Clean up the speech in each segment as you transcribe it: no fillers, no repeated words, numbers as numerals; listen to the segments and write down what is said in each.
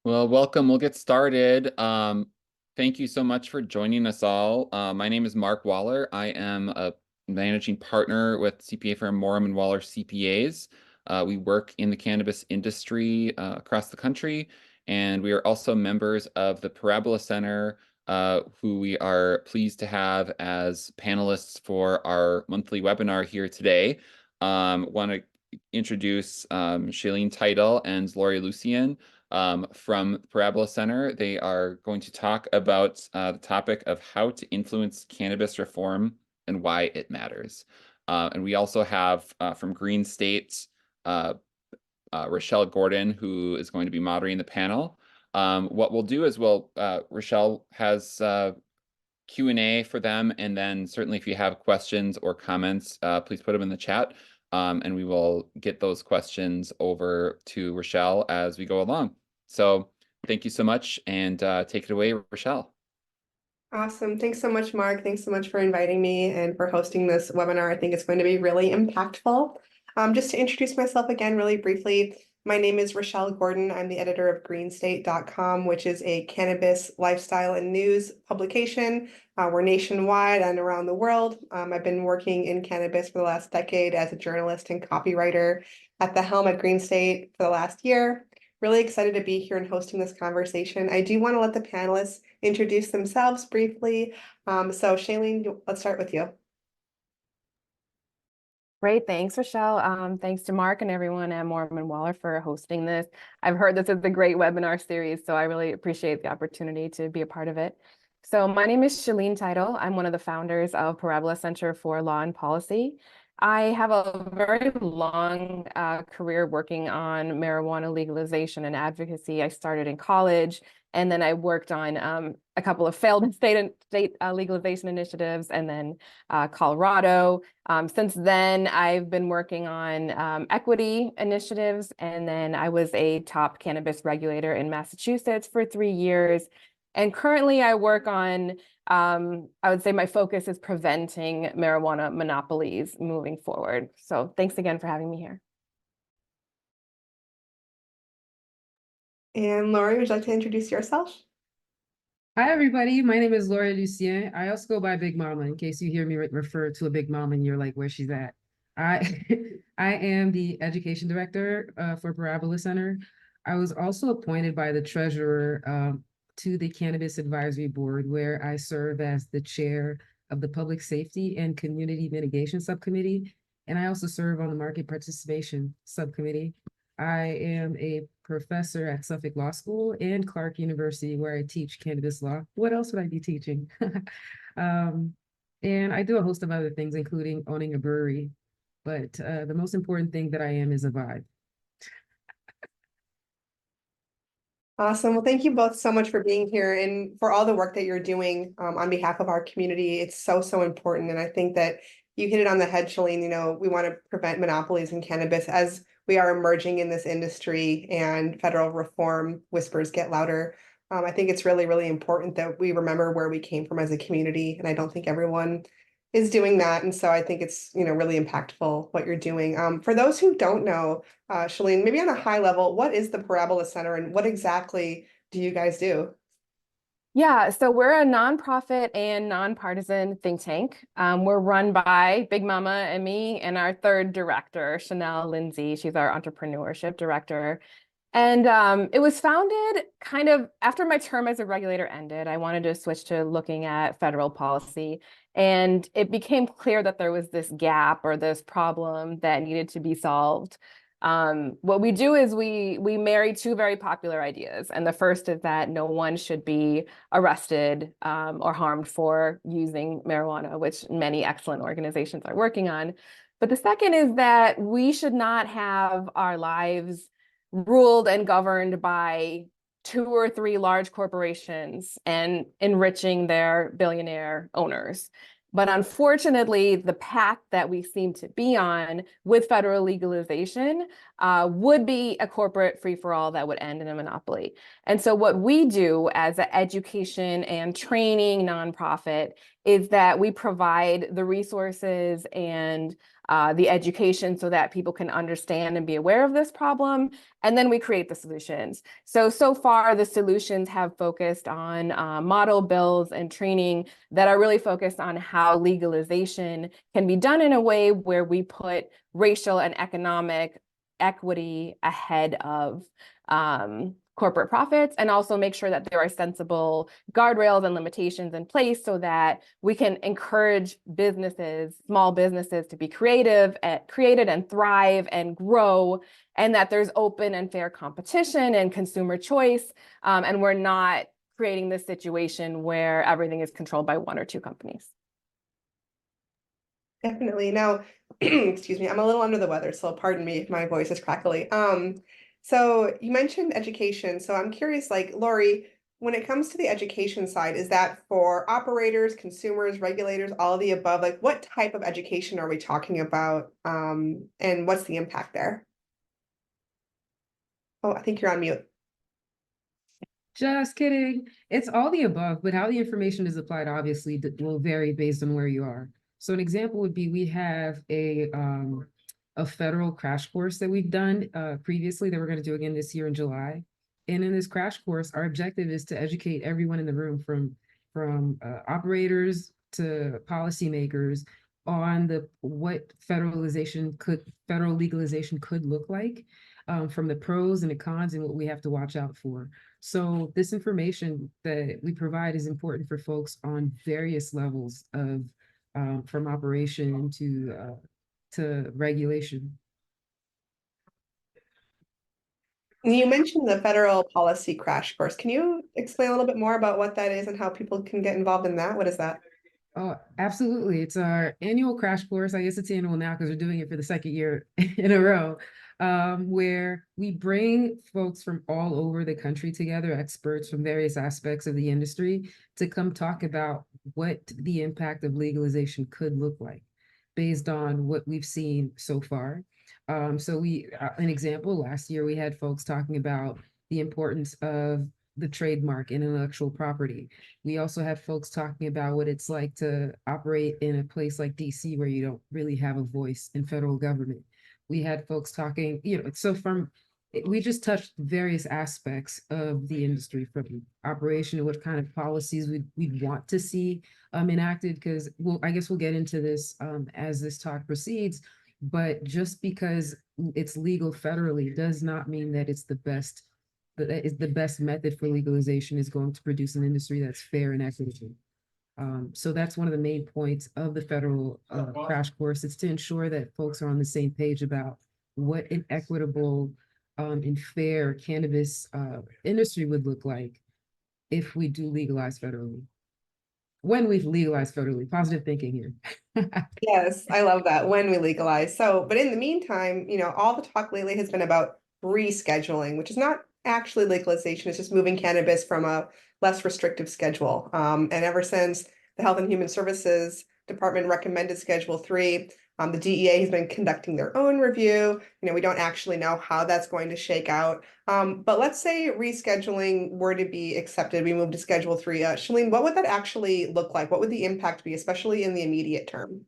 Well, welcome. We'll get started. Thank you so much for joining us all. My name is Mark Waller. I am a managing partner with CPA firm Morem Waller CPAs. We work in the cannabis industry across the country, and we are also members of the Parabola Center, who we are pleased to have as panelists for our monthly webinar here today. Want to introduce Shaleen Title and Laury Lucien from Parabola Center. They are going to talk about the topic of how to influence cannabis reform and why it matters. And we also have from GreenState, Rachelle Gordon, who is going to be moderating the panel. What we'll do is Rachelle has Q&A for them, and then certainly if you have questions or comments, please put them in the chat, and we will get those questions over to Rachelle as we go along. So thank you so much, and take it away, Rachelle. Awesome. Thanks so much, Mark. Thanks so much for inviting me and for hosting this webinar. I think it's going to be really impactful. Just to introduce myself again really briefly, my name is Rachelle Gordon. I'm the editor of GreenState.com, which is a cannabis lifestyle and news publication. We're nationwide and around the world. I've been working in cannabis for the last decade as a journalist and copywriter at the helm at GreenState for the last year. Really excited to be here and hosting this conversation. I do want to let the panelists introduce themselves briefly. So Shaleen, let's start with you. Great, thanks, Rachelle. Thanks to Mark and everyone at Morem Waller for hosting this. I've heard this is a great webinar series, so I really appreciate the opportunity to be a part of it. So my name is Shaleen Title. I'm one of the founders of Parabola Center for Law and Policy. I have a very long career working on marijuana legalization and advocacy. I started in college, and then I worked on a couple of failed state legalization initiatives, and then Colorado. Since then, I've been working on equity initiatives, and then I was a top cannabis regulator in Massachusetts for 3 years. And currently I work on, I would say my focus is preventing marijuana monopolies moving forward. So thanks again for having me here. And Laury, would you like to introduce yourself? Hi, everybody. My name is Laury Lucien. I also go by Big Mama in case you hear me refer to a Big Mama and you're like, where she's at. I I am the education director for Parabola Center. I was also appointed by the treasurer to the Cannabis Advisory Board, where I serve as the chair of the Public Safety and Community Mitigation Subcommittee. And I also serve on the Market Participation Subcommittee. I am a professor at Suffolk Law School and Clark University, where I teach cannabis law. What else would I be teaching? And I do a host of other things, including owning a brewery. But the most important thing that I am is a vibe. Awesome. Well, thank you both so much for being here and for all the work that you're doing on behalf of our community. It's so, so important. And I think that you hit it on the head, Shaleen. You know, we want to prevent monopolies in cannabis as we are emerging in this industry and federal reform whispers get louder. I think it's really, really important that we remember where we came from as a community. And I don't think everyone is doing that. And so I think it's, you know, really impactful what you're doing. For those who don't know, Shaleen, maybe on a high level, what is the Parabola Center and what exactly do you guys do? Yeah, so we're a nonprofit and nonpartisan think tank. We're run by Big Mama and me and our third director, Chanel Lindsay. She's our entrepreneurship director. And it was founded kind of after my term as a regulator ended. I wanted to switch to looking at federal policy. And it became clear that there was this gap or this problem that needed to be solved. What we do is we marry two very popular ideas. And the first is that no one should be arrested or harmed for using marijuana, which many excellent organizations are working on. But the second is that we should not have our lives ruled and governed by 2 or 3 large corporations and enriching their billionaire owners. But unfortunately, the path that we seem to be on with federal legalization would be a corporate free-for-all that would end in a monopoly. And so what we do as an education and training nonprofit is that we provide the resources and the education so that people can understand and be aware of this problem, and then we create the solutions. So far, the solutions have focused on model bills and training that are really focused on how legalization can be done in a way where we put racial and economic equity ahead of corporate profits, and also make sure that there are sensible guardrails and limitations in place so that we can encourage businesses, small businesses, to be created and thrive and grow, and that there's open and fair competition and consumer choice, and we're not creating this situation where everything is controlled by one or two companies. Definitely. Now, excuse me, I'm a little under the weather, so pardon me if my voice is crackly. So you mentioned education. So I'm curious, like, Laury, when it comes to the education side, is that for operators, consumers, regulators, all of the above? Like, what type of education are we talking about? And what's the impact there? Oh, I think you're on mute. Just kidding. It's all the above, but how the information is applied obviously will vary based on where you are. So an example would be we have a federal crash course that we've done previously that we're going to do again this year in July. And in this crash course, our objective is to educate everyone in the room from operators to policymakers on what federal legalization could look like, from the pros and the cons and what we have to watch out for. So this information that we provide is important for folks on various levels of from operation to regulation. You mentioned the federal policy crash course. Can you explain a little bit more about what that is and how people can get involved in that? What is that? Oh, absolutely. It's our annual crash course. I guess it's annual now because we're doing it for the second year in a row, where we bring folks from all over the country together, experts from various aspects of the industry, to come talk about what the impact of legalization could look like based on what we've seen so far. So an example, last year we had folks talking about the importance of the trademark and intellectual property. We also had folks talking about what it's like to operate in a place like DC where you don't really have a voice in federal government. We had folks talking, we just touched various aspects of the industry, from operation to what kind of policies we'd want to see enacted, because I guess we'll get into this as this talk proceeds, but just because it's legal federally does not mean that it's the best method for legalization is going to produce an industry that's fair and equitable. So that's one of the main points of the federal crash course. It's to ensure that folks are on the same page about what an equitable and fair cannabis industry would look like if we do legalize federally. When we've legalized federally, positive thinking here. Yes, I love that, when we legalize. So, but in the meantime, all the talk lately has been about rescheduling, which is not actually legalization. It's just moving cannabis from a less restrictive schedule. And ever since the Health and Human Services Department recommended Schedule 3, the DEA has been conducting their own review. We don't actually know how that's going to shake out. But let's say rescheduling were to be accepted, we move to Schedule 3. Shaleen, what would that actually look like? What would the impact be, especially in the immediate term?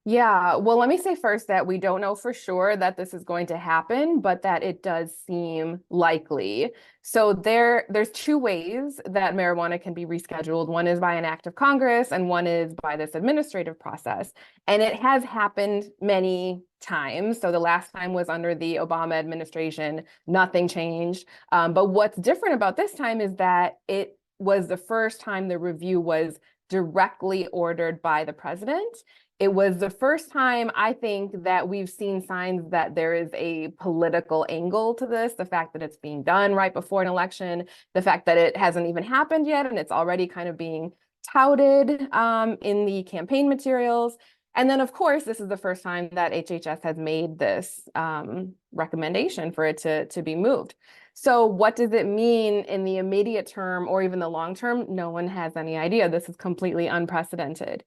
Yeah, well, let me say first that we don't know for sure that this is going to happen, but that it does seem likely. So there's two ways that marijuana can be rescheduled. One is by an act of Congress, and one is by this administrative process. And it has happened many times. So the last time was under the Obama administration, nothing changed. But what's different about this time is that it was the first time the review was directly ordered by the president. It was the first time, I think, that we've seen signs that there is a political angle to this, the fact that it's being done right before an election, the fact that it hasn't even happened yet, and it's already kind of being touted in the campaign materials. And then, of course, this is the first time that HHS has made this recommendation for it to be moved. So what does it mean in the immediate term or even the long term? No one has any idea. This is completely unprecedented.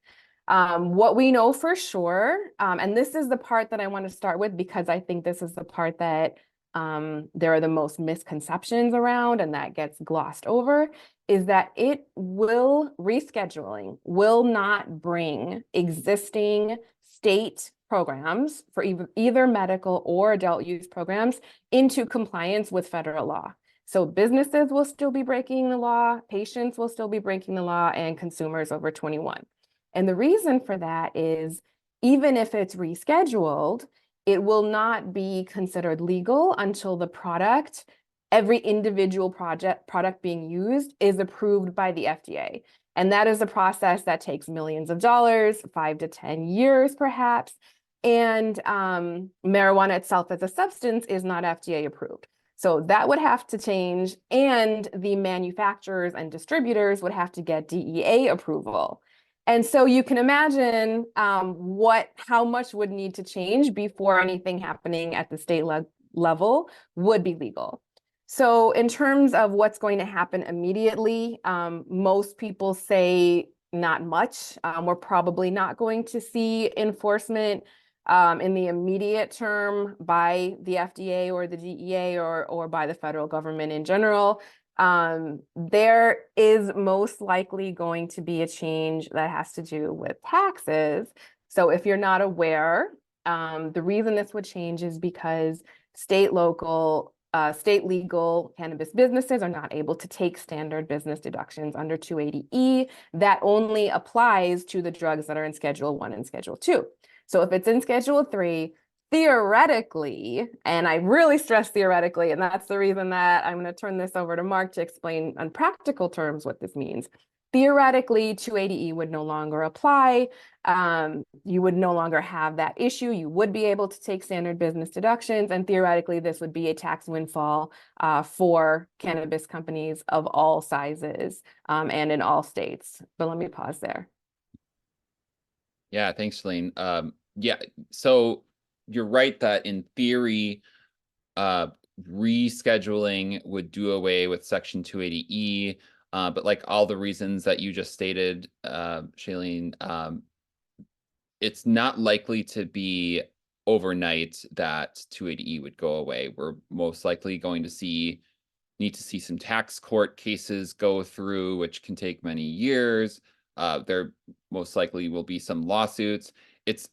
What we know for sure, and this is the part that I want to start with because I think this is the part that there are the most misconceptions around, and that gets glossed over, is that rescheduling will not bring existing state programs for either medical or adult use programs into compliance with federal law. So businesses will still be breaking the law, patients will still be breaking the law, and consumers over 21. And the reason for that is, even if it's rescheduled, it will not be considered legal until the product, every individual product being used, is approved by the FDA. And that is a process that takes millions of dollars, 5 to 10 years perhaps. And marijuana itself as a substance is not FDA approved. So that would have to change, and the manufacturers and distributors would have to get DEA approval. And so you can imagine how much would need to change before anything happening at the state level would be legal. So in terms of what's going to happen immediately, most people say not much. We're probably not going to see enforcement in the immediate term by the FDA or the DEA or by the federal government in general. There is most likely going to be a change that has to do with taxes. So if you're not aware, the reason this would change is because state legal cannabis businesses are not able to take standard business deductions under 280E. That only applies to the drugs that are in Schedule 1 and Schedule 2. So if it's in Schedule 3, theoretically, and I really stress theoretically, and that's the reason that I'm going to turn this over to Mark to explain on practical terms what this means. Theoretically, 280E would no longer apply. You would no longer have that issue. You would be able to take standard business deductions, and theoretically, this would be a tax windfall for cannabis companies of all sizes and in all states. But let me pause there. Yeah, thanks, Shaleen. Yeah, so you're right that in theory, rescheduling would do away with Section 280E, but like all the reasons that you just stated, Shaleen, it's not likely to be overnight that 280E would go away. We're most likely going to need to see some tax court cases go through, which can take many years. There most likely will be some lawsuits. It's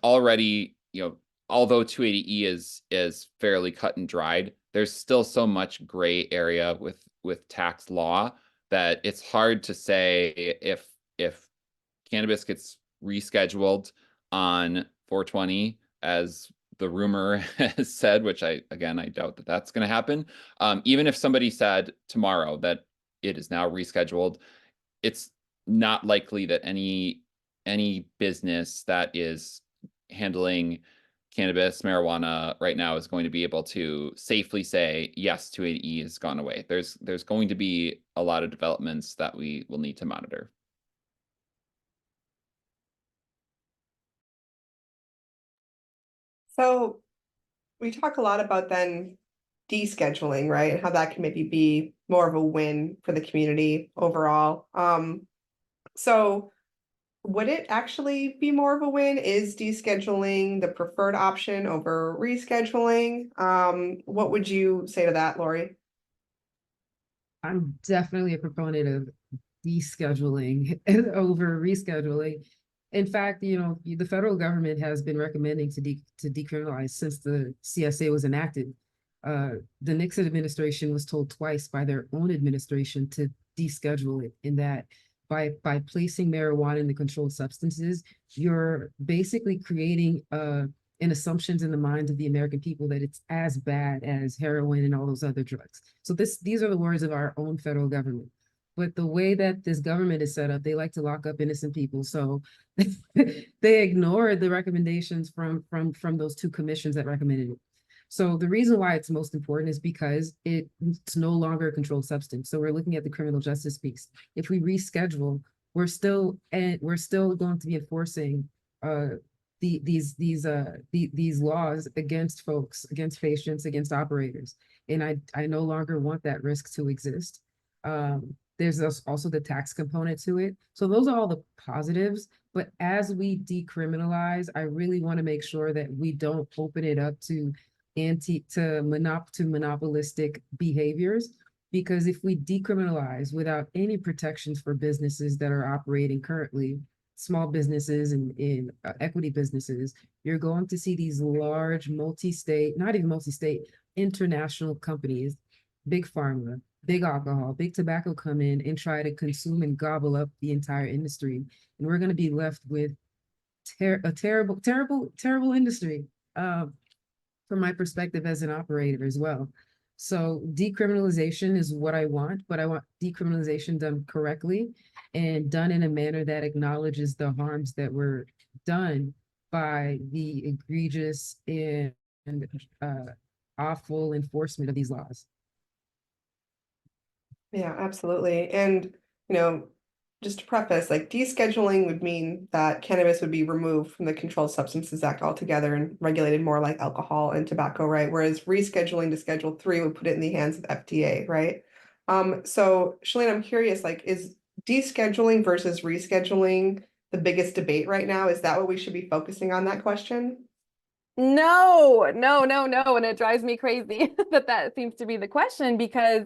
already, although 280E is fairly cut and dried, there's still so much gray area with tax law that it's hard to say if cannabis gets rescheduled on 420, as the rumor has said, which I doubt that that's going to happen. Even if somebody said tomorrow that it is now rescheduled, it's not likely that any business that is handling cannabis, marijuana right now is going to be able to safely say, yes, 280E has gone away. There's going to be a lot of developments that we will need to monitor. So we talk a lot about then descheduling, right? And how that can maybe be more of a win for the community overall. So would it actually be more of a win? Is descheduling the preferred option over rescheduling? What would you say to that, Laury? I'm definitely a proponent of descheduling over rescheduling. In fact, the federal government has been recommending to decriminalize since the CSA was enacted. The Nixon administration was told twice by their own administration to deschedule it, in that by placing marijuana in the controlled substances, you're basically creating an assumptions in the minds of the American people that it's as bad as heroin and all those other drugs. So these are the words of our own federal government. But the way that this government is set up, they like to lock up innocent people. So they ignore the recommendations from those two commissions that recommended it. So the reason why it's most important is because it's no longer a controlled substance. So we're looking at the criminal justice piece. If we reschedule, we're still going to be enforcing these laws against folks, against patients, against operators. And I no longer want that risk to exist. There's also the tax component to it. So those are all the positives. But as we decriminalize, I really want to make sure that we don't open it up to to monopolistic behaviors. Because if we decriminalize without any protections for businesses that are operating currently, small businesses and in equity businesses, you're going to see these large multi-state, not even multi-state, international companies, big pharma, big alcohol, big tobacco come in and try to consume and gobble up the entire industry. And we're going to be left with a terrible industry from my perspective as an operator as well. So decriminalization is what I want, but I want decriminalization done correctly and done in a manner that acknowledges the harms that were done by the egregious and awful enforcement of these laws. Yeah, absolutely. And, just to preface, like descheduling would mean that cannabis would be removed from the Controlled Substances Act altogether and regulated more like alcohol and tobacco, right? Whereas rescheduling to Schedule 3 would put it in the hands of FDA, right? So Shaleen, I'm curious, like, is descheduling versus rescheduling the biggest debate right now? Is that what we should be focusing on, that question? No. And it drives me crazy that seems to be the question because,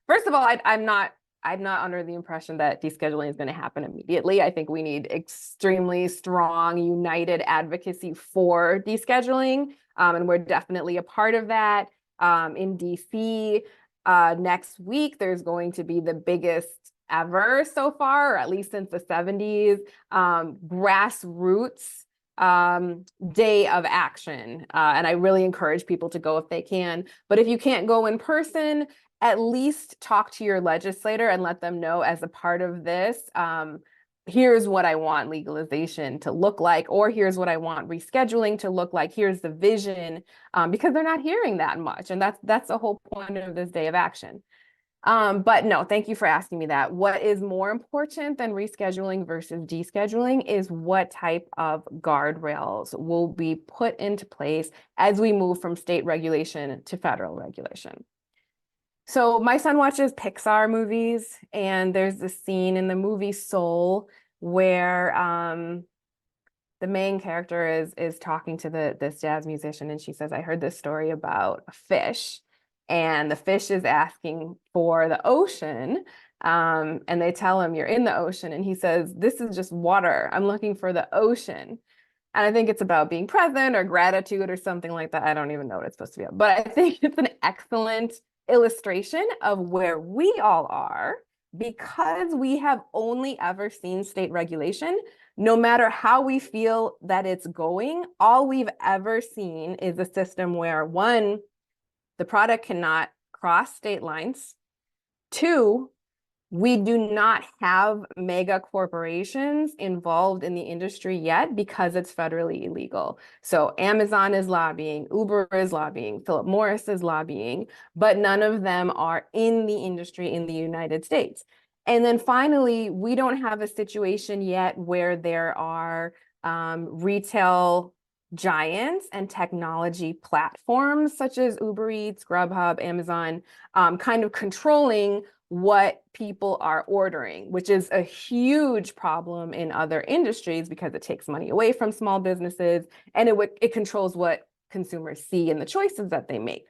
first of all, I'm not under the impression that descheduling is going to happen immediately. I think we need extremely strong, united advocacy for descheduling. And we're definitely a part of that. In DC, next week, there's going to be the biggest ever so far, or at least since the 70s, grassroots day of action. And I really encourage people to go if they can. But if you can't go in person, at least talk to your legislator and let them know as a part of this, here's what I want legalization to look like, or here's what I want rescheduling to look like. Here's the vision, because they're not hearing that much. And that's the whole point of this day of action. But no, thank you for asking me that. What is more important than rescheduling versus descheduling is what type of guardrails will be put into place as we move from state regulation to federal regulation. So my son watches Pixar movies, and there's this scene in the movie Soul where the main character is talking to this jazz musician, and she says, I heard this story about a fish, and the fish is asking for the ocean, and they tell him, you're in the ocean, and he says, this is just water. I'm looking for the ocean. And I think it's about being present or gratitude or something like that. I don't even know what it's supposed to be about, but I think it's an excellent illustration of where we all are because we have only ever seen state regulation. No matter how we feel that it's going, all we've ever seen is a system where, one, the product cannot cross state lines. Two, we do not have mega corporations involved in the industry yet because it's federally illegal. So Amazon is lobbying, Uber is lobbying, Philip Morris is lobbying, but none of them are in the industry in the United States. And then finally, we don't have a situation yet where there are retail giants and technology platforms such as Uber Eats, Grubhub, Amazon, kind of controlling what people are ordering, which is a huge problem in other industries because it takes money away from small businesses and it controls what consumers see and the choices that they make.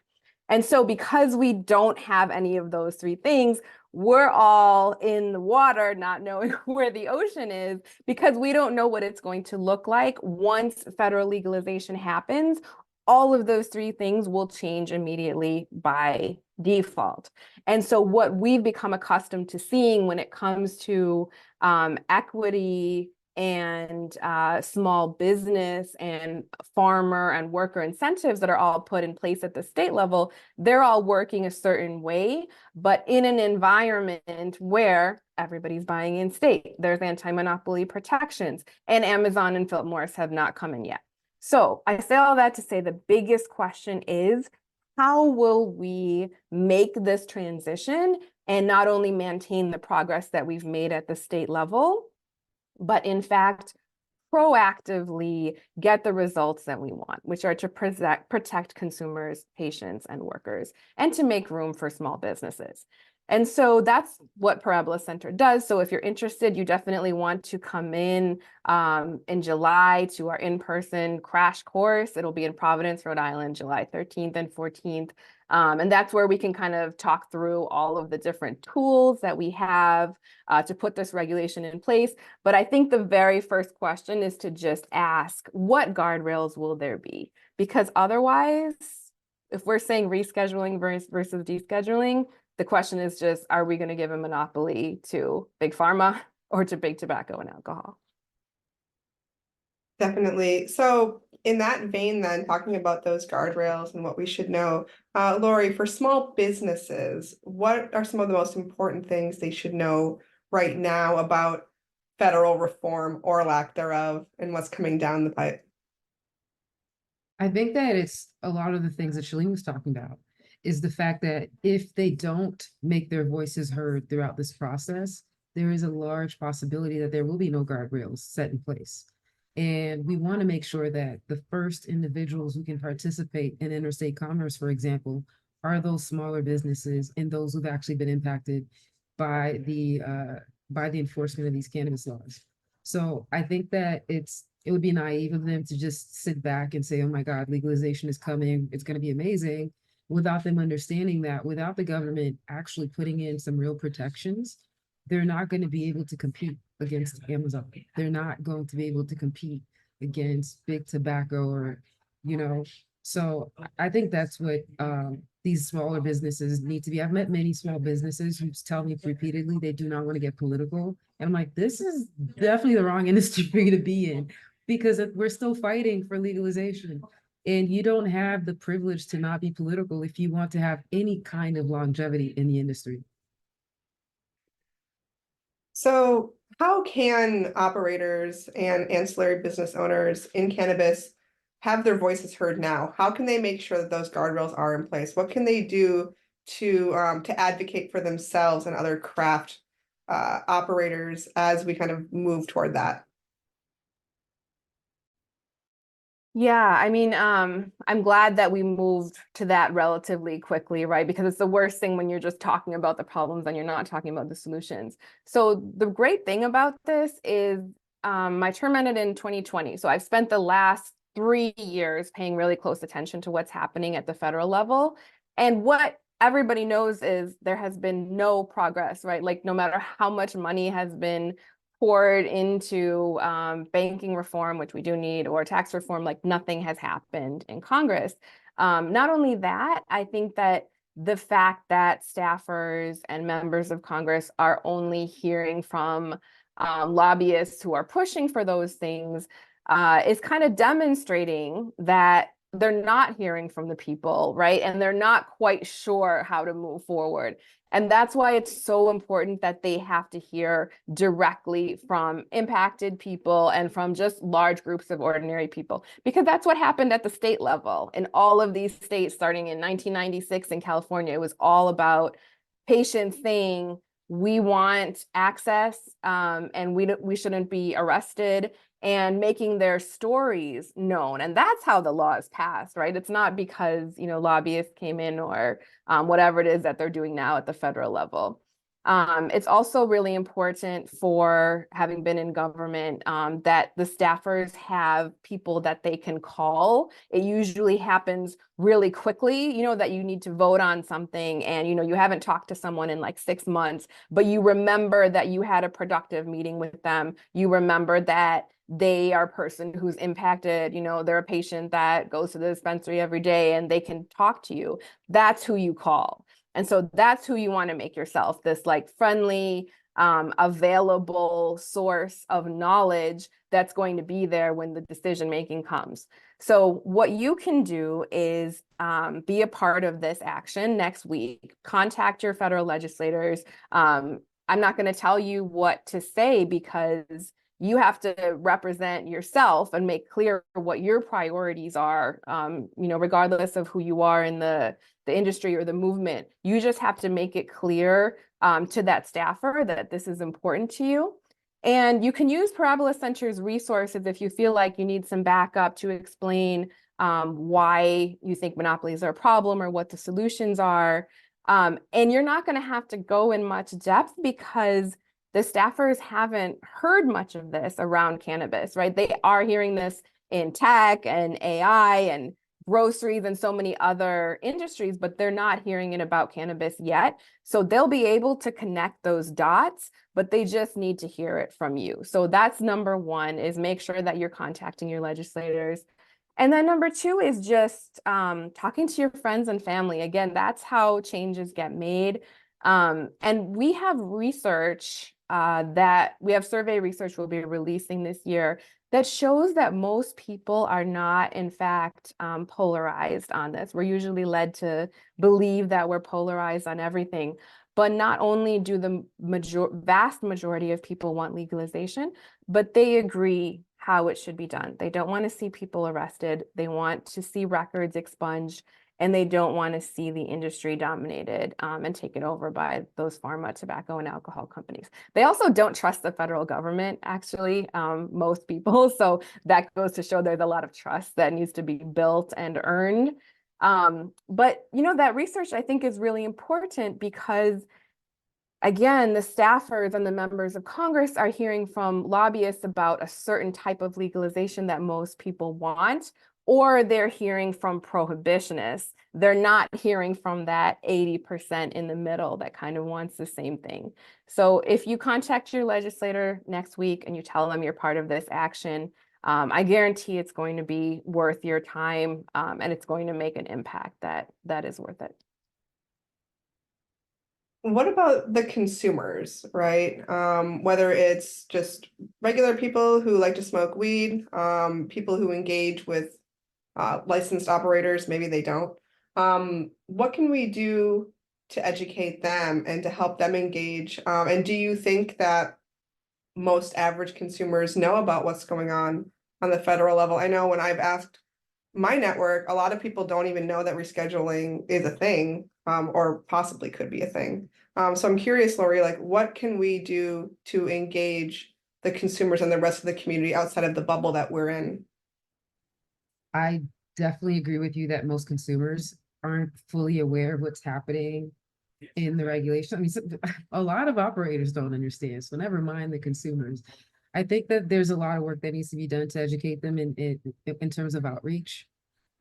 And so because we don't have any of those three things, we're all in the water, not knowing where the ocean is because we don't know what it's going to look like once federal legalization happens. All of those three things will change immediately by default. And so what we've become accustomed to seeing when it comes to equity and small business and farmer and worker incentives that are all put in place at the state level, they're all working a certain way, but in an environment where everybody's buying in state. There's anti-monopoly protections, and Amazon and Philip Morris have not come in yet. So I say all that to say the biggest question is, how will we make this transition and not only maintain the progress that we've made at the state level, but in fact, proactively get the results that we want, which are to protect consumers, patients, and workers, and to make room for small businesses. And so that's what Parabola Center does. So if you're interested, you definitely want to come in July to our in-person crash course. It'll be in Providence, Rhode Island, July 13th and 14th. And that's where we can kind of talk through all of the different tools that we have to put this regulation in place. But I think the very first question is to just ask, what guardrails will there be? Because otherwise, if we're saying rescheduling versus descheduling, the question is just, are we going to give a monopoly to big pharma or to big tobacco and alcohol? Definitely. So in that vein, then, talking about those guardrails and what we should know, Laury, for small businesses, what are some of the most important things they should know right now about federal reform or lack thereof and what's coming down the pipe? I think that it's a lot of the things that Shaleen was talking about is the fact that if they don't make their voices heard throughout this process, there is a large possibility that there will be no guardrails set in place. And we want to make sure that the first individuals who can participate in interstate commerce, for example, are those smaller businesses and those who've actually been impacted by the enforcement of these cannabis laws. So I think that it would be naive of them to just sit back and say, oh my God, legalization is coming, it's going to be amazing, without them understanding that without the government actually putting in some real protections, they're not going to be able to compete against Amazon. They're not going to be able to compete against big tobacco or, so I think that's what these smaller businesses need to be. I've met many small businesses who tell me repeatedly they do not want to get political. And I'm like, this is definitely the wrong industry for you to be in, because we're still fighting for legalization. And you don't have the privilege to not be political if you want to have any kind of longevity in the industry. So how can operators and ancillary business owners in cannabis have their voices heard now? How can they make sure that those guardrails are in place? What can they do to advocate for themselves and other craft operators as we kind of move toward that? Yeah, I mean, I'm glad that we moved to that relatively quickly, right? Because it's the worst thing when you're just talking about the problems and you're not talking about the solutions. So the great thing about this is my term ended in 2020. So I've spent the last 3 years paying really close attention to what's happening at the federal level. And what everybody knows is there has been no progress, right? Like no matter how much money has been poured into banking reform, which we do need, or tax reform, like nothing has happened in Congress. Not only that, I think that the fact that staffers and members of Congress are only hearing from lobbyists who are pushing for those things is kind of demonstrating that they're not hearing from the people, right? And they're not quite sure how to move forward. And that's why it's so important that they have to hear directly from impacted people and from just large groups of ordinary people, because that's what happened at the state level. In all of these states, starting in 1996 in California, it was all about patients saying, we want access and we shouldn't be arrested, and making their stories known. And that's how the law is passed, right? It's not because, lobbyists came in or whatever it is that they're doing now at the federal level. It's also really important, for having been in government, that the staffers have people that they can call. It usually happens really quickly, that you need to vote on something and, you haven't talked to someone in like 6 months, but you remember that you had a productive meeting with them. You remember that they are a person who's impacted, they're a patient that goes to the dispensary every day and they can talk to you. That's who you call. And so that's who you want to make yourself, this like friendly, available source of knowledge that's going to be there when the decision making comes. So what you can do is be a part of this action next week. Contact your federal legislators. I'm not going to tell you what to say, because you have to represent yourself and make clear what your priorities are, regardless of who you are in the industry or the movement. You just have to make it clear to that staffer that this is important to you. And you can use Parabola Center's resources if you feel like you need some backup to explain why you think monopolies are a problem or what the solutions are. And you're not going to have to go in much depth because the staffers haven't heard much of this around cannabis, right? They are hearing this in tech and AI and groceries and so many other industries, but they're not hearing it about cannabis yet. So they'll be able to connect those dots, but they just need to hear it from you. So that's number one, is make sure that you're contacting your legislators. And then number two is just talking to your friends and family. Again, that's how changes get made. And we have research that we have survey research we'll be releasing this year that shows that most people are not, in fact, polarized on this. We're usually led to believe that we're polarized on everything. But not only do the vast majority of people want legalization, but they agree how it should be done. They don't want to see people arrested. They want to see records expunged, and they don't want to see the industry dominated and taken over by those pharma, tobacco, and alcohol companies. They also don't trust the federal government, actually, most people. So that goes to show there's a lot of trust that needs to be built and earned. But that research I think is really important because, again, the staffers and the members of Congress are hearing from lobbyists about a certain type of legalization that most people want, or they're hearing from prohibitionists. They're not hearing from that 80% in the middle that kind of wants the same thing. So if you contact your legislator next week and you tell them you're part of this action, I guarantee it's going to be worth your time, and it's going to make an impact that is worth it. What about the consumers, right? Whether it's just regular people who like to smoke weed, people who engage with licensed operators, maybe they don't. What can we do to educate them and to help them engage? And do you think that most average consumers know about what's going on the federal level? I know when I've asked my network, a lot of people don't even know that rescheduling is a thing, or possibly could be a thing. So I'm curious, Laury, like what can we do to engage the consumers and the rest of the community outside of the bubble that we're in? I definitely agree with you that most consumers aren't fully aware of what's happening in the regulation. I mean, a lot of operators don't understand, so never mind the consumers. I think that there's a lot of work that needs to be done to educate them in terms of outreach.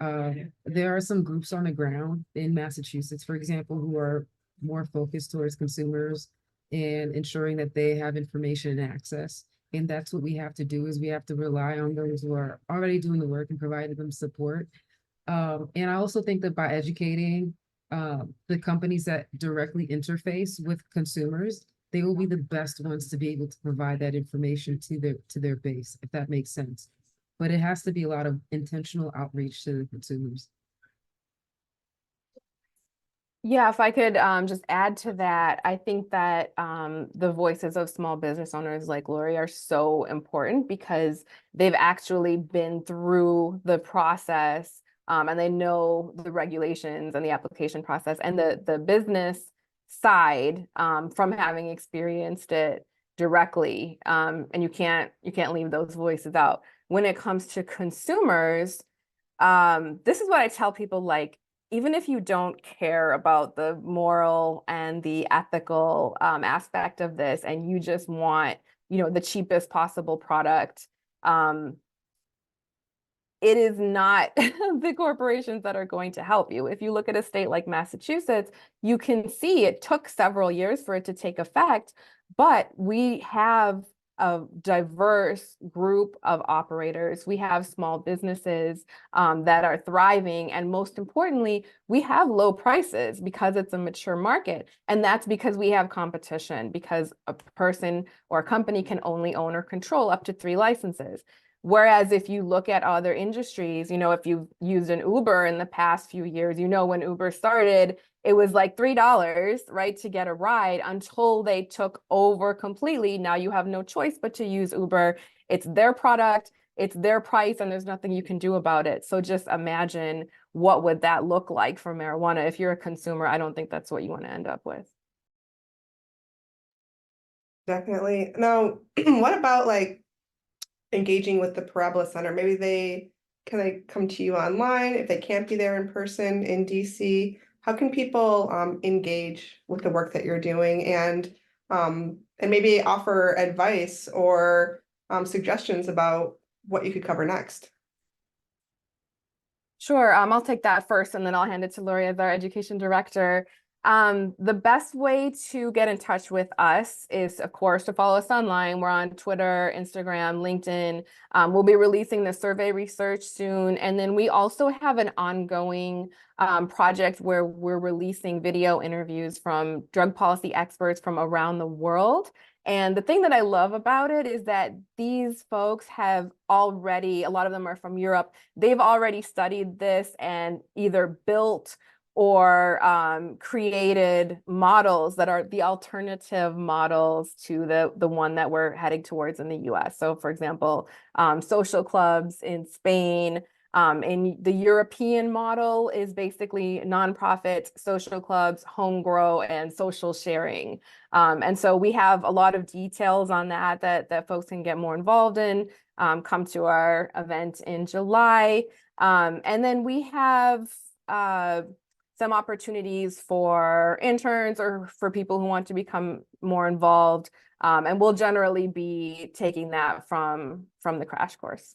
There are some groups on the ground in Massachusetts, for example, who are more focused towards consumers and ensuring that they have information and access. And that's what we have to do, is we have to rely on those who are already doing the work and providing them support. And I also think that by educating the companies that directly interface with consumers, they will be the best ones to be able to provide that information to their base, if that makes sense. But it has to be a lot of intentional outreach to the consumers. Yeah, if I could just add to that, I think that the voices of small business owners like Laury are so important because they've actually been through the process, and they know the regulations and the application process and the business side from having experienced it directly. And you can't leave those voices out. When it comes to consumers, this is what I tell people, like, even if you don't care about the moral and the ethical aspect of this, and you just want, the cheapest possible product, it is not the corporations that are going to help you. If you look at a state like Massachusetts, you can see it took several years for it to take effect, but we have a diverse group of operators. We have small businesses that are thriving. And most importantly, we have low prices because it's a mature market. And that's because we have competition, because a person or a company can only own or control up to 3 licenses. Whereas if you look at other industries, if you've used an Uber in the past few years, when Uber started, it was like $3, right, to get a ride until they took over completely. Now you have no choice but to use Uber. It's their product, it's their price, and there's nothing you can do about it. So just imagine what would that look like for marijuana. If you're a consumer, I don't think that's what you want to end up with. Definitely. Now, what about like engaging with the Parabola Center? Maybe can they come to you online if they can't be there in person in DC? how can people engage with the work that you're doing and maybe offer advice or suggestions about what you could cover next? Sure, I'll take that first and then I'll hand it to Laury as our education director. The best way to get in touch with us is, of course, to follow us online. We're on Twitter, Instagram, LinkedIn. We'll be releasing the survey research soon. And then we also have an ongoing project where we're releasing video interviews from drug policy experts from around the world. And the thing that I love about it is that these folks have already, a lot of them are from Europe, they've already studied this and either built or created models that are the alternative models to the one that we're heading towards in the US. So for example, social clubs in Spain, and the European model is basically nonprofit social clubs, home grow, and social sharing. And so we have a lot of details on that folks can get more involved in. Come to our event in July. And then we have some opportunities for interns or for people who want to become more involved. And we'll generally be taking that from the crash course.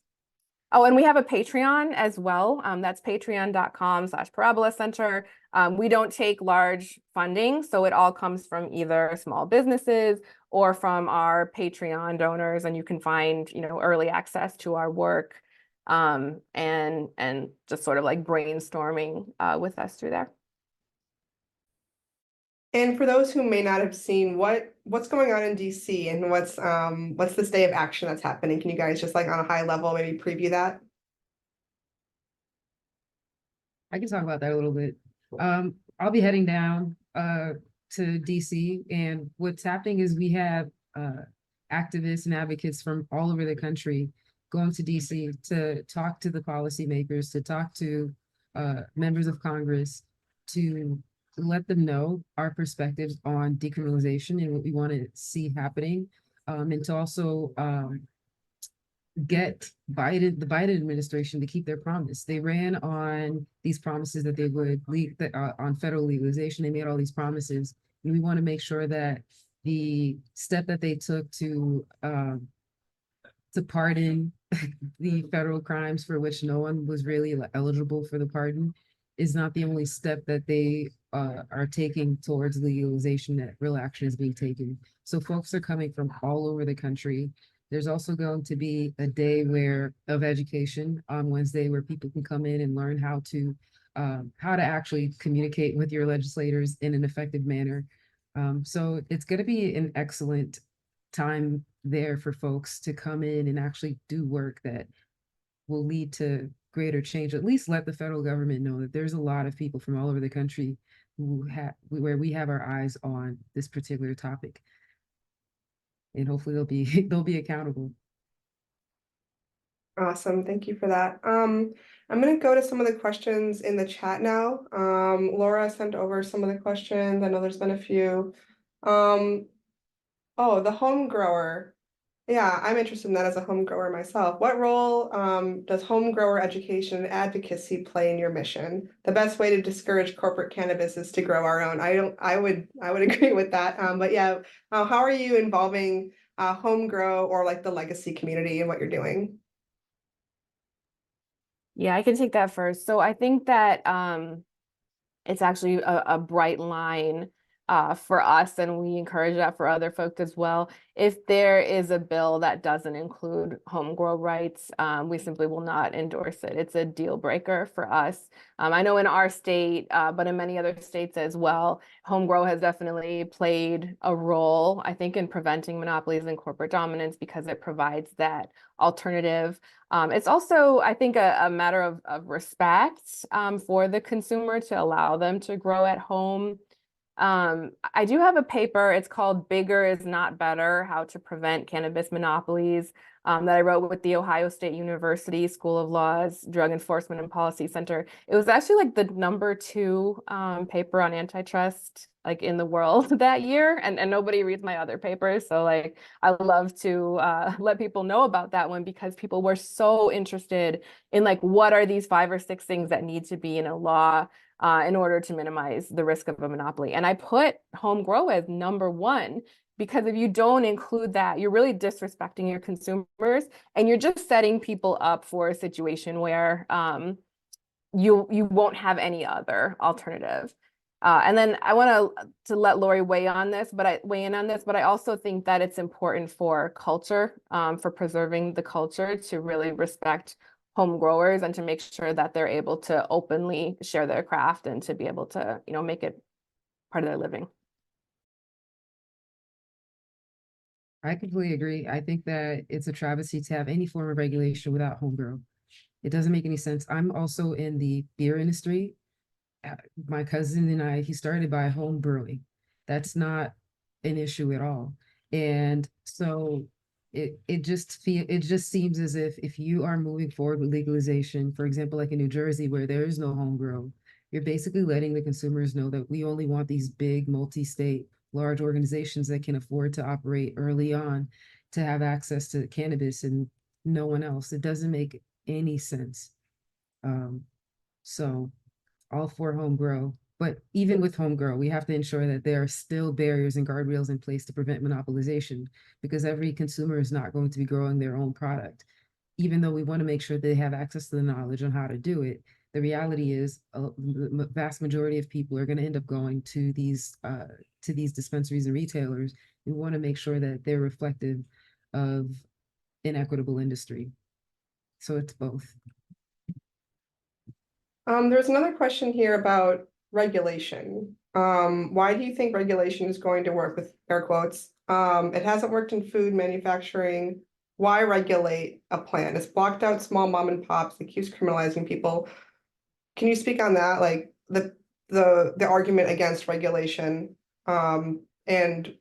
Oh, and we have a Patreon as well. That's patreon.com/Parabola Center. We don't take large funding, so it all comes from either small businesses or from our Patreon donors, and you can find, early access to our work, and just sort of like brainstorming with us through there. And for those who may not have seen, what's going on in DC and what's this day of action that's happening? Can you guys just like on a high level maybe preview that? I can talk about that a little bit. I'll be heading down to DC, and what's happening is we have activists and advocates from all over the country going to DC to talk to the policymakers, to talk to members of Congress, to let them know our perspectives on decriminalization and what we want to see happening, and to also get the Biden administration to keep their promise. They ran on these promises that they would on federal legalization. They made all these promises, and we want to make sure that the step that they took to pardon the federal crimes for which no one was really eligible for the pardon is not the only step that they are taking towards legalization, that real action is being taken. So folks are coming from all over the country. There's also going to be a day of education on Wednesday where people can come in and learn how to actually communicate with your legislators in an effective manner. So it's going to be an excellent time there for folks to come in and actually do work that will lead to greater change. At least let the federal government know that there's a lot of people from all over the country where we have our eyes on this particular topic, and hopefully they'll be accountable. Awesome, thank you for that. I'm gonna go to some of the questions in the chat now. Laura sent over some of the questions. I know there's been a few. Oh, the home grower. Yeah, I'm interested in that as a home grower myself. What role does home grower education and advocacy play in your mission? The best way to discourage corporate cannabis is to grow our own. I would agree with that. But yeah, how are you involving home grow or like the legacy community in what you're doing? Yeah, I can take that first. So I think that it's actually a bright line for us, and we encourage that for other folks as well. If there is a bill that doesn't include home grow rights, we simply will not endorse it. It's a deal breaker for us. I know in our state, but in many other states as well, home grow has definitely played a role, I think, in preventing monopolies and corporate dominance because it provides that alternative. It's also, I think, a matter of respect for the consumer to allow them to grow at home. I do have a paper. It's called Bigger is Not Better: How to Prevent Cannabis Monopolies. that I wrote with the Ohio State University School of Law's Drug Enforcement and Policy Center. It was actually like the #2 paper on antitrust like in the world that year, and nobody reads my other papers. So like I love to let people know about that one because people were so interested in like what are these 5 or 6 things that need to be in a law in order to minimize the risk of a monopoly. And I put home grow as #1 because if you don't include that, you're really disrespecting your consumers and you're just setting people up for a situation where you won't have any other alternative. And then I want to let Laury weigh in on this, but I also think that it's important for culture, for preserving the culture, to really respect home growers and to make sure that they're able to openly share their craft and to be able to, make it part of their living. I completely agree. I think that it's a travesty to have any form of regulation without homegrown. It doesn't make any sense. I'm also in the beer industry. My cousin and I, he started by home brewing. That's not an issue at all. And so it just seems as if you are moving forward with legalization, for example, like in New Jersey, where there is no home grow, you're basically letting the consumers know that we only want these big multi-state large organizations that can afford to operate early on to have access to cannabis and no one else. It doesn't make any sense. So all for home grow, but even with home grow, we have to ensure that there are still barriers and guardrails in place to prevent monopolization, because every consumer is not going to be growing their own product. Even though we want to make sure they have access to the knowledge on how to do it, the reality is the vast majority of people are going to end up going to these dispensaries and retailers. We want to make sure that they're reflective of inequitable industry. So it's both. There's another question here about regulation. Why do you think regulation is going to work, with air quotes? It hasn't worked in food manufacturing. Why regulate a plant? It's blocked out small mom and pops. It keeps criminalizing people. Can you speak on that? Like the argument against regulation, and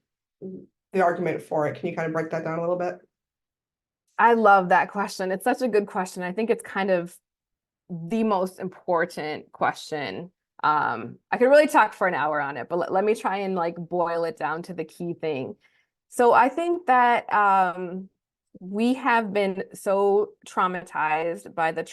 the argument for it. Can you kind of break that down a little bit? I love that question. It's such a good question. I think it's kind of the most important question. I could really talk for an hour on it, but let me try and like boil it down to the key thing. So I think that we have been so traumatized by the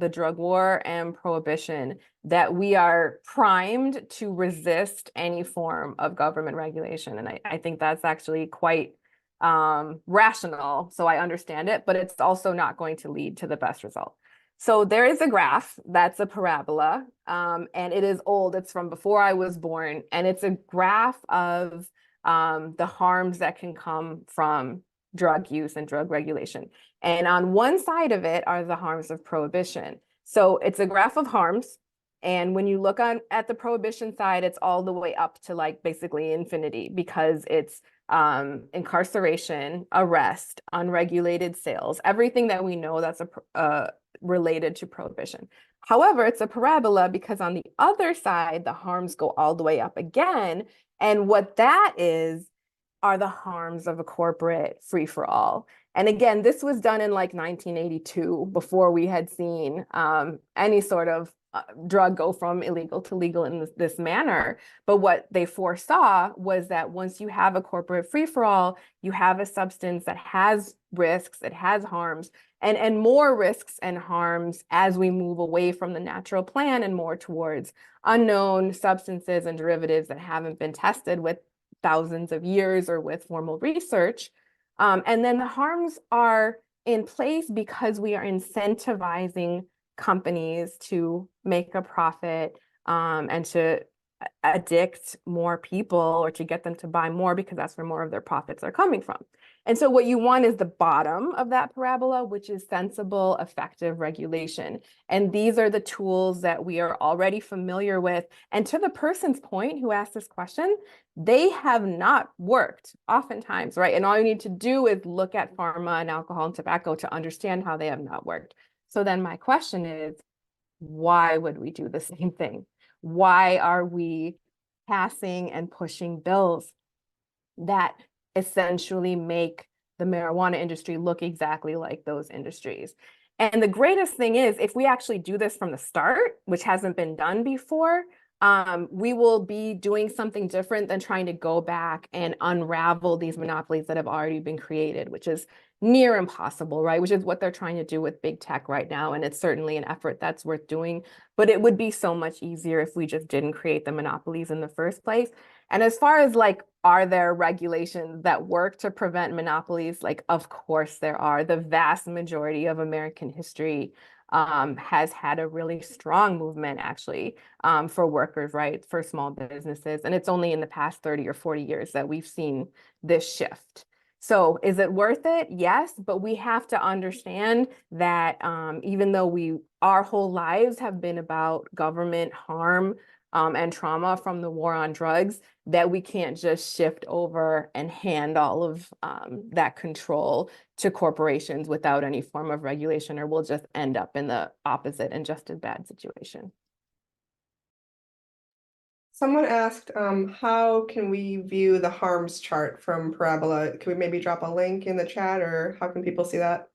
drug war and prohibition that we are primed to resist any form of government regulation. And I think that's actually quite rational. So I understand it, but it's also not going to lead to the best result. So there is a graph that's a parabola, and it is old. It's from before I was born, and it's a graph of the harms that can come from drug use and drug regulation. And on one side of it are the harms of prohibition. So it's a graph of harms. And when you look at the prohibition side, it's all the way up to like basically infinity, because it's incarceration, arrest, unregulated sales, everything that we know that's related to prohibition. However, it's a parabola because on the other side, the harms go all the way up again. And what that is are the harms of a corporate free-for-all. And again, this was done in like 1982, before we had seen any sort of drug go from illegal to legal in this manner. But what they foresaw was that once you have a corporate free-for-all, you have a substance that has risks, it has harms, and more risks and harms as we move away from the natural plan and more towards unknown substances and derivatives that haven't been tested with thousands of years or with formal research. And then the harms are in place because we are incentivizing companies to make a profit and to addict more people or to get them to buy more, because that's where more of their profits are coming from. And so what you want is the bottom of that parabola, which is sensible, effective regulation. And these are the tools that we are already familiar with. And to the person's point who asked this question, they have not worked oftentimes, right? And all you need to do is look at pharma and alcohol and tobacco to understand how they have not worked. So then my question is, why would we do the same thing? Why are we passing and pushing bills that essentially make the marijuana industry look exactly like those industries. And the greatest thing is, if we actually do this from the start, which hasn't been done before, we will be doing something different than trying to go back and unravel these monopolies that have already been created, which is near impossible, right? Which is what they're trying to do with big tech right now. And it's certainly an effort that's worth doing, but it would be so much easier if we just didn't create the monopolies in the first place. And as far as like, are there regulations that work to prevent monopolies? Like, of course there are. The vast majority of American history has had a really strong movement actually for workers' rights, for small businesses. And it's only in the past 30 or 40 years that we've seen this shift. So is it worth it? Yes, but we have to understand that even though our whole lives have been about government harm and trauma from the war on drugs, that we can't just shift over and hand all of that control to corporations without any form of regulation, or we'll just end up in the opposite and just as bad situation. Someone asked, how can we view the harms chart from Parabola? Can we maybe drop a link in the chat, or how can people see that?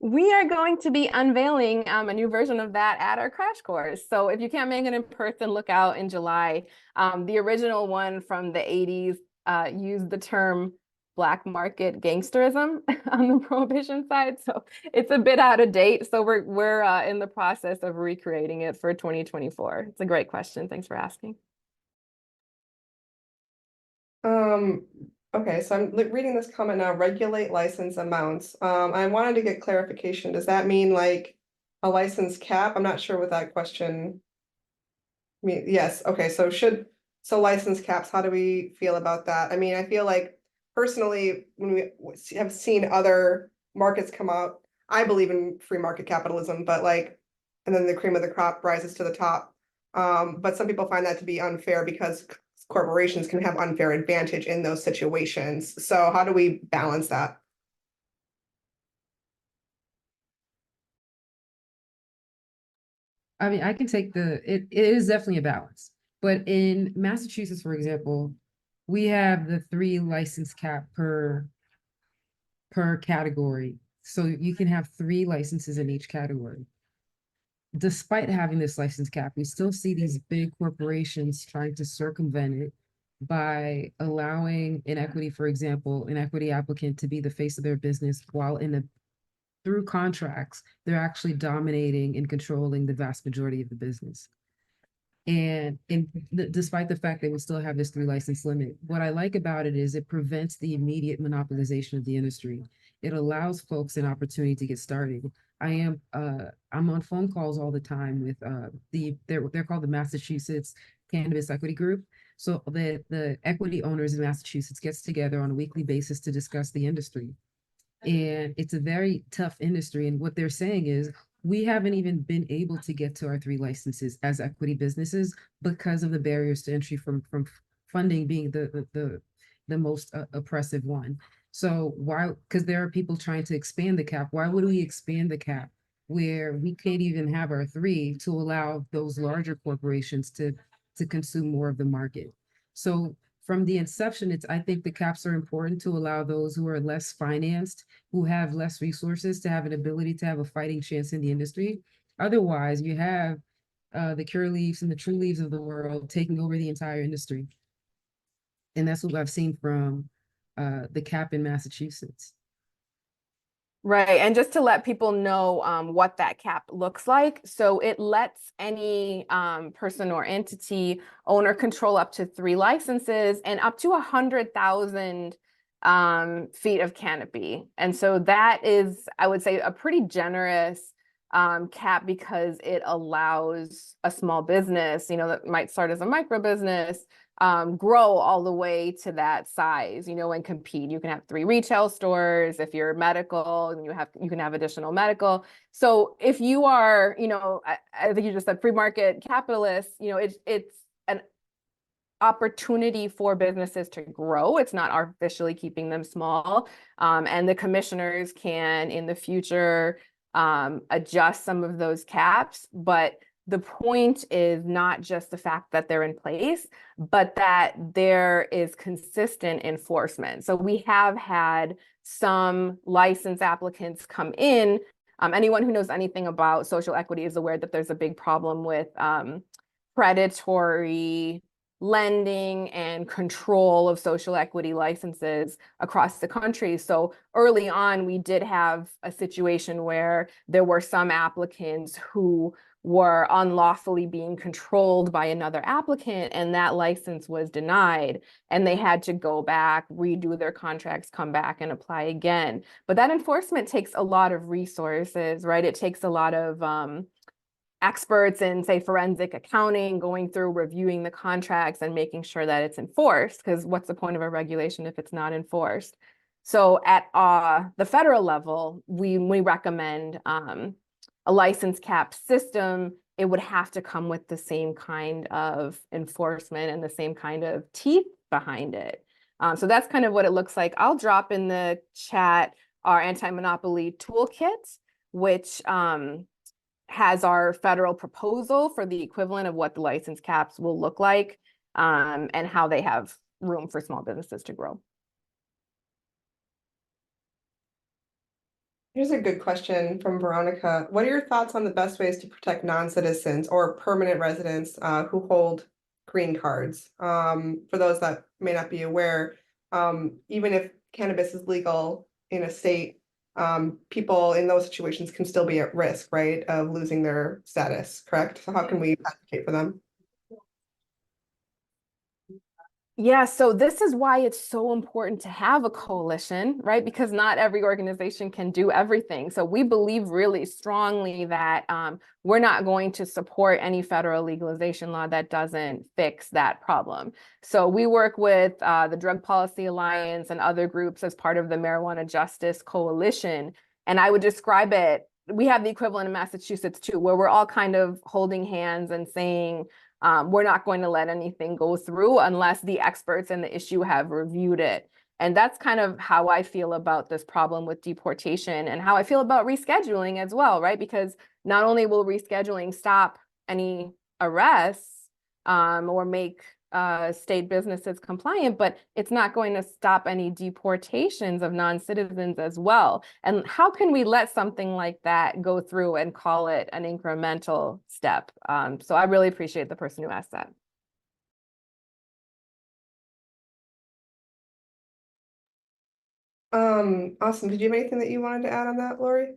We are going to be unveiling a new version of that at our crash course. So if you can't make it in person, look out in July. The original one from the 80s used the term black market gangsterism on the prohibition side. So it's a bit out of date. So we're in the process of recreating it for 2024. It's a great question. Thanks for asking. Okay, so I'm reading this comment now, regulate license amounts. I wanted to get clarification. Does that mean like a license cap? I'm not sure what that question mean. Yes, okay, so license caps, how do we feel about that? I mean, I feel like personally, when we have seen other markets come out, I believe in free market capitalism, but like, and then the cream of the crop rises to the top. But some people find that to be unfair because corporations can have unfair advantage in those situations. So how do we balance that? I mean, I can take it is definitely a balance. But in Massachusetts, for example, we have the 3 license cap per category. So you can have 3 licenses in each category. Despite having this license cap, we still see these big corporations trying to circumvent it by allowing inequity, for example, an equity applicant to be the face of their business while through contracts, they're actually dominating and controlling the vast majority of the business. And despite the fact that we still have this 3 license limit, what I like about it is it prevents the immediate monopolization of the industry. It allows folks an opportunity to get started. I'm on phone calls all the time with they're called the Massachusetts Cannabis Equity Group. So the equity owners in Massachusetts gets together on a weekly basis to discuss the industry. And it's a very tough industry. And what they're saying is, we haven't even been able to get to our 3 licenses as equity businesses because of the barriers to entry from funding being the most oppressive one. So why? Because there are people trying to expand the cap. Why would we expand the cap where we can't even have our 3 to allow those larger corporations to consume more of the market? So from the inception, I think the caps are important to allow those who are less financed, who have less resources, to have an ability to have a fighting chance in the industry. Otherwise, you have the Curaleafs and the True Leaves of the world taking over the entire industry. And that's what I've seen from the cap in Massachusetts. Right. And just to let people know what that cap looks like. So it lets any person or entity own or control up to 3 licenses and up to 100,000 feet of canopy. And so that is, I would say, a pretty generous cap because it allows a small business, that might start as a micro business, grow all the way to that size, and compete. You can have 3 retail stores. If you're medical, and you can have additional medical. So if you are, I think you just said free market capitalists, it's an opportunity for businesses to grow. It's not artificially keeping them small. And the commissioners can in the future adjust some of those caps, but the point is not just the fact that they're in place, but that there is consistent enforcement. So we have had some license applicants come in. Anyone who knows anything about social equity is aware that there's a big problem with predatory lending and control of social equity licenses across the country. So early on, we did have a situation where there were some applicants who were unlawfully being controlled by another applicant, and that license was denied, and they had to go back, redo their contracts, come back and apply again. But that enforcement takes a lot of resources, right? It takes a lot of experts in, say, forensic accounting, going through, reviewing the contracts and making sure that it's enforced, because what's the point of a regulation if it's not enforced? So at the federal level, we recommend a license cap system. It would have to come with the same kind of enforcement and the same kind of teeth behind it. So that's kind of what it looks like. I'll drop in the chat our anti-monopoly toolkit, which has our federal proposal for the equivalent of what the license caps will look like, and how they have room for small businesses to grow. Here's a good question from Veronica. What are your thoughts on the best ways to protect non-citizens or permanent residents who hold green cards? For those that may not be aware, even if cannabis is legal in a state, people in those situations can still be at risk, right, of losing their status, correct? So how can we advocate for them? Yeah, so this is why it's so important to have a coalition, right? Because not every organization can do everything. So we believe really strongly that we're not going to support any federal legalization law that doesn't fix that problem. So we work with the Drug Policy Alliance and other groups as part of the Marijuana Justice Coalition. And I would describe it, we have the equivalent in Massachusetts too, where we're all kind of holding hands and saying, we're not going to let anything go through unless the experts in the issue have reviewed it. And that's kind of how I feel about this problem with deportation, and how I feel about rescheduling as well, right? Because not only will rescheduling stop any arrests or make state businesses compliant, but it's not going to stop any deportations of non-citizens as well. And how can we let something like that go through and call it an incremental step? So I really appreciate the person who asked that. Awesome. Did you have anything that you wanted to add on that, Laury?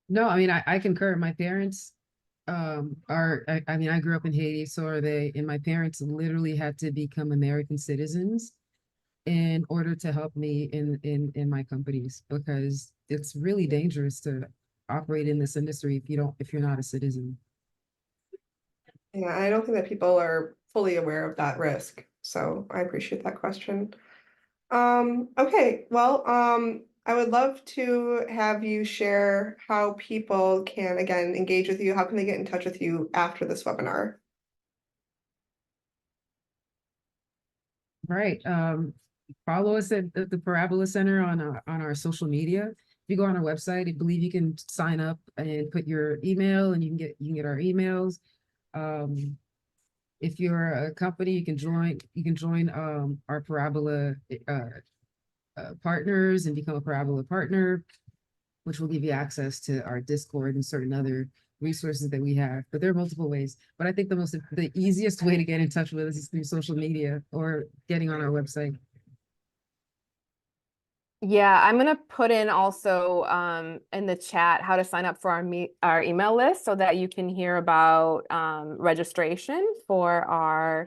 No, I mean, I concur. My parents I mean, I grew up in Haiti, so are they, and my parents literally had to become American citizens in order to help me in my companies, because it's really dangerous to operate in this industry if you're not a citizen. Yeah, I don't think that people are fully aware of that risk. So I appreciate that question. Okay, well, I would love to have you share how people can, again, engage with you. How can they get in touch with you after this webinar? Right. Follow us at the Parabola Center on our social media. If you go on our website, I believe you can sign up and put your email, and you can get our emails. If you're a company, you can join our Parabola partners and become a Parabola partner, which will give you access to our Discord and certain other resources that we have. But there are multiple ways. But I think the easiest way to get in touch with us is through social media or getting on our website. Yeah, I'm gonna put in also in the chat how to sign up for our email list, so that you can hear about registration for our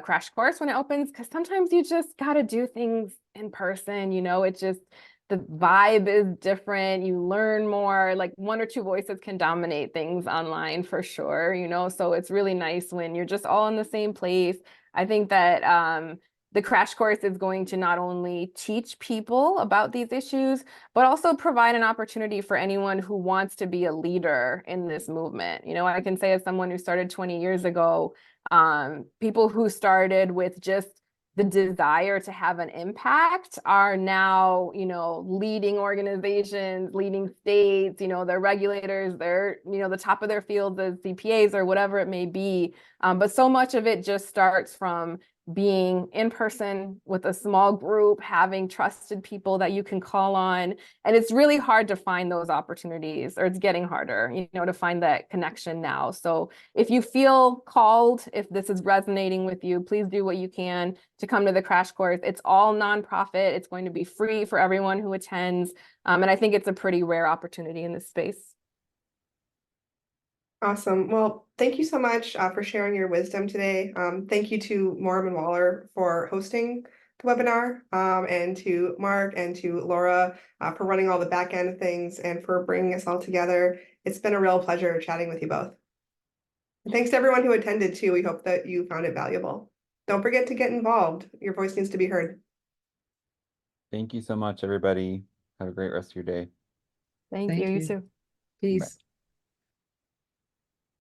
crash course when it opens. Because sometimes you just gotta do things in person. It just, the vibe is different. You learn more. Like, one or two voices can dominate things online for sure. So it's really nice when you're just all in the same place. I think that the crash course is going to not only teach people about these issues, but also provide an opportunity for anyone who wants to be a leader in this movement. I can say, as someone who started 20 years ago, people who started with just the desire to have an impact are now, leading organizations, leading states, their regulators, they're, the top of their fields as CPAs or whatever it may be. But so much of it just starts from being in person with a small group, having trusted people that you can call on. And it's really hard to find those opportunities, or it's getting harder, to find that connection now. So if you feel called, if this is resonating with you, please do what you can to come to the crash course. It's all nonprofit. It's going to be free for everyone who attends. And I think it's a pretty rare opportunity in this space. Awesome. Well, thank you so much for sharing your wisdom today. Thank you to Morem Waller for hosting the webinar, and to Mark and to Laura for running all the back end of things and for bringing us all together. It's been a real pleasure chatting with you both. And thanks to everyone who attended too. We hope that you found it valuable. Don't forget to get involved. Your voice needs to be heard. Thank you so much, everybody. Have a great rest of your day. Thank you. You too. Peace.